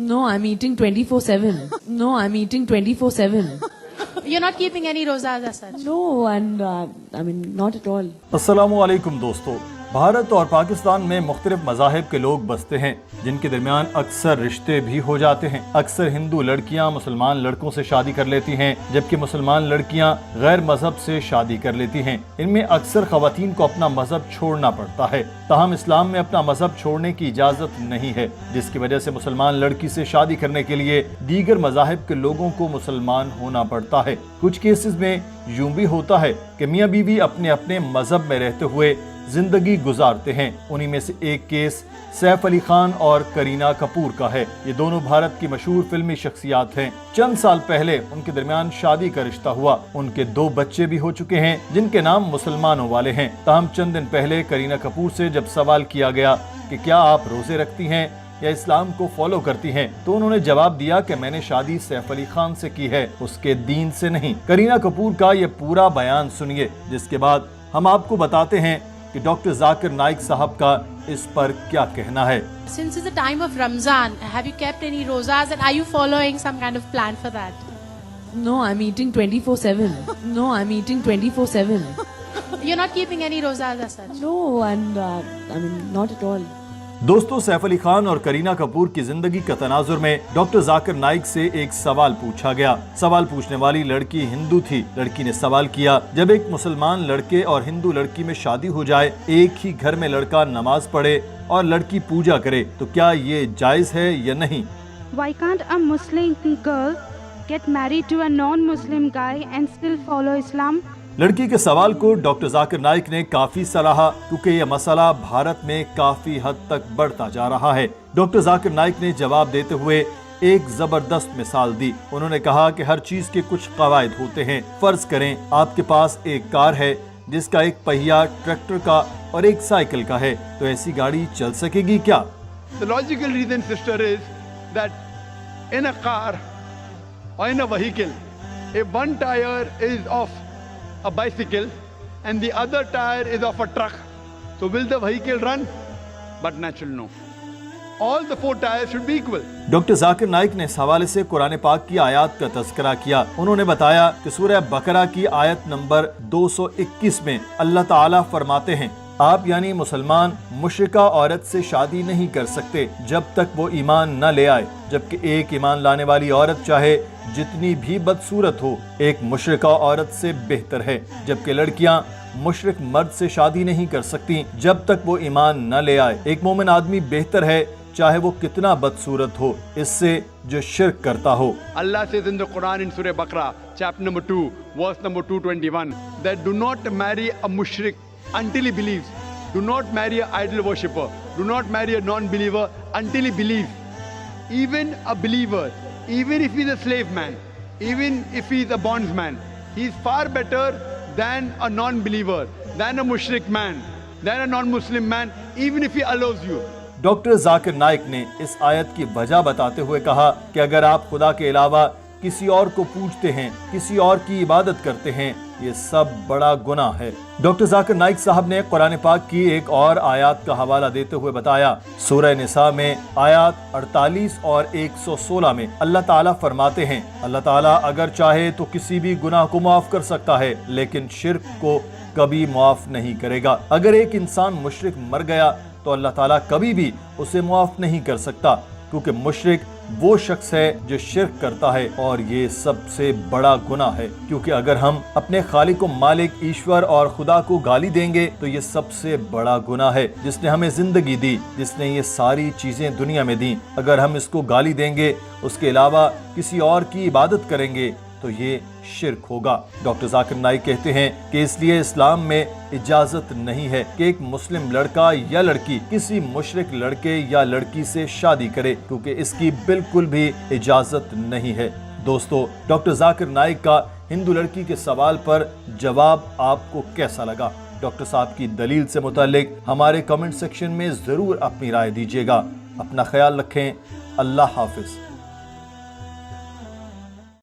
No, I'm eating 24/7. No, I'm eating 24/7. You're not keeping any rozas as such? No, and not at all. अस्सलामु अलैकुम दोस्तों, भारत और पाकिस्तान में मुख्तलिफ मज़ाहिब के लोग बसते हैं जिनके दरमियान अक्सर रिश्ते भी हो जाते हैं। अक्सर हिंदू लड़कियां मुसलमान लड़कों से शादी कर लेती हैं, जबकि मुसलमान लड़कियां गैर मजहब से शादी कर लेती हैं। इनमें अक्सर ख़वातीन को अपना मजहब छोड़ना पड़ता है। ताहम इस्लाम में अपना मजहब छोड़ने की इजाज़त नहीं है, जिसकी वजह से मुसलमान लड़की से शादी करने के लिए दीगर मज़ाहिब के लोगों को मुसलमान होना पड़ता है। कुछ केसेस में यूं भी होता है कि मियाँ बीवी अपने अपने मजहब में रहते हुए जिंदगी गुजारते हैं। उन्हीं में से एक केस सैफ अली खान और करीना कपूर का है। ये दोनों भारत की मशहूर फिल्मी शख्सियात हैं। चंद साल पहले उनके दरमियान शादी का रिश्ता हुआ। उनके 2 बच्चे भी हो चुके हैं जिनके नाम मुसलमानों वाले हैं। ताहम चंद दिन पहले करीना कपूर से जब सवाल किया गया कि क्या आप रोजे रखती हैं या इस्लाम को फॉलो करती हैं, तो उन्होंने जवाब दिया कि मैंने शादी सैफ अली खान से की है, उसके दीन से नहीं। करीना कपूर का ये पूरा बयान सुनिए, जिसके बाद हम आपको बताते हैं कि डॉक्टर जाकिर नाइक साहब का इस पर क्या कहना है। Since it's the time of Ramzan, have you kept any rozas and are you following some kind of plan for that? No, I'm eating 24/7. No, I'm eating 24/7. You're not keeping any rozas as such? No, and not at all. दोस्तों, सैफ अली खान और करीना कपूर की जिंदगी का तनाजुर में doctor Zakir Naik से एक सवाल पूछा गया। सवाल पूछने वाली लड़की हिंदू थी। लड़की ने सवाल किया, जब एक मुसलमान लड़के और हिंदू लड़की में शादी हो जाए, एक ही घर में लड़का नमाज पढ़े और लड़की पूजा करे, तो क्या ये जायज है या नहीं? Why can't a Muslim girl get married to a non-Muslim guy and still follow Islam? लड़की के सवाल को डॉक्टर जाकिर नाइक ने काफी सराहा, क्योंकि यह मसला भारत में काफी हद तक बढ़ता जा रहा है। डॉक्टर जाकिर नाइक ने जवाब देते हुए एक जबरदस्त मिसाल दी। उन्होंने कहा कि हर चीज के कुछ कवायद होते हैं। फर्ज करें आपके पास एक कार है जिसका एक पहिया ट्रैक्टर का और एक साइकिल का है, तो ऐसी गाड़ी चल सकेगी क्या? The logical reason, sister, is that in a car or in a vehicle, if one tire is of a bicycle and the other tire is of a truck, so will the vehicle run? But naturally no. All the 4 tires should be equal. Doctor Zakir Naik ने इस हवाले से कुरान पाक की आयत का तज़किरा किया। उन्होंने बताया कि सूरह बकरा की आयत नंबर 221 में अल्लाह ताला फरमाते हैं, आप यानी मुसलमान मुशरिका औरत से शादी नहीं कर सकते जब तक वो ईमान न ले आए, जबकि एक ईमान लाने वाली औरत चाहे जितनी भी बदसूरत हो, एक मुशरिका औरत से बेहतर है। जबकि लड़कियां मुशरिक मर्द से शादी नहीं कर सकती जब तक वो ईमान न ले आए। एक मोमिन आदमी बेहतर है चाहे वो कितना बदसूरत हो, इससे जो शिर्क करता हो। Allah says in the Quran in Surah Baqarah, chapter number 2, verse number 221, that do not marry a mushrik until he believes. Do not marry an idol worshipper. Do not marry a non-believer until he believes. Even a believer, even if he's a slave man, even if he's a bondsman, he's far better than a non-believer, than a mushrik man, than a non-Muslim man, even if he allows you. Doctor Zakir Naik ने इस आयत की वजह बताते हुए कहा कि अगर आप खुदा के अलावा किसी और को पूजते हैं, किसी और की इबादत करते हैं, ये सब बड़ा गुनाह है। डॉक्टर जाकिर नाइक साहब ने कुरान पाक की एक और आयत का हवाला देते हुए बताया, सूरह निसा में आयत 48 और 116 में अल्लाह ताला फरमाते हैं, अल्लाह ताला अगर चाहे तो किसी भी गुनाह को माफ कर सकता है, लेकिन शिर्क को कभी माफ नहीं करेगा। अगर एक इंसान मुशरिक मर गया तो अल्लाह ताला कभी भी उसे माफ नहीं कर सकता, क्योंकि मुशरिक वो शख्स है जो शिर्क करता है, और ये सबसे बड़ा गुनाह है। क्योंकि अगर हम अपने खालिक को मालिक, ईश्वर और खुदा को गाली देंगे तो ये सबसे बड़ा गुनाह है। जिसने हमें जिंदगी दी, जिसने ये सारी चीजें दुनिया में दी, अगर हम इसको गाली देंगे, उसके अलावा किसी और की इबादत करेंगे, तो ये शिर्क होगा। डॉक्टर जाकिर नाइक कहते हैं कि इसलिए इस्लाम में इजाजत नहीं है कि एक मुस्लिम लड़का या लड़की किसी मुशरिक लड़के या लड़की से शादी करे, क्योंकि इसकी बिल्कुल भी इजाजत नहीं है। दोस्तों, डॉक्टर जाकिर नाइक का हिंदू लड़की के सवाल पर जवाब आपको कैसा लगा? डॉक्टर साहब की दलील से मुतालिक हमारे कमेंट सेक्शन में जरूर अपनी राय दीजिएगा। अपना ख्याल रखें। अल्लाह हाफिज।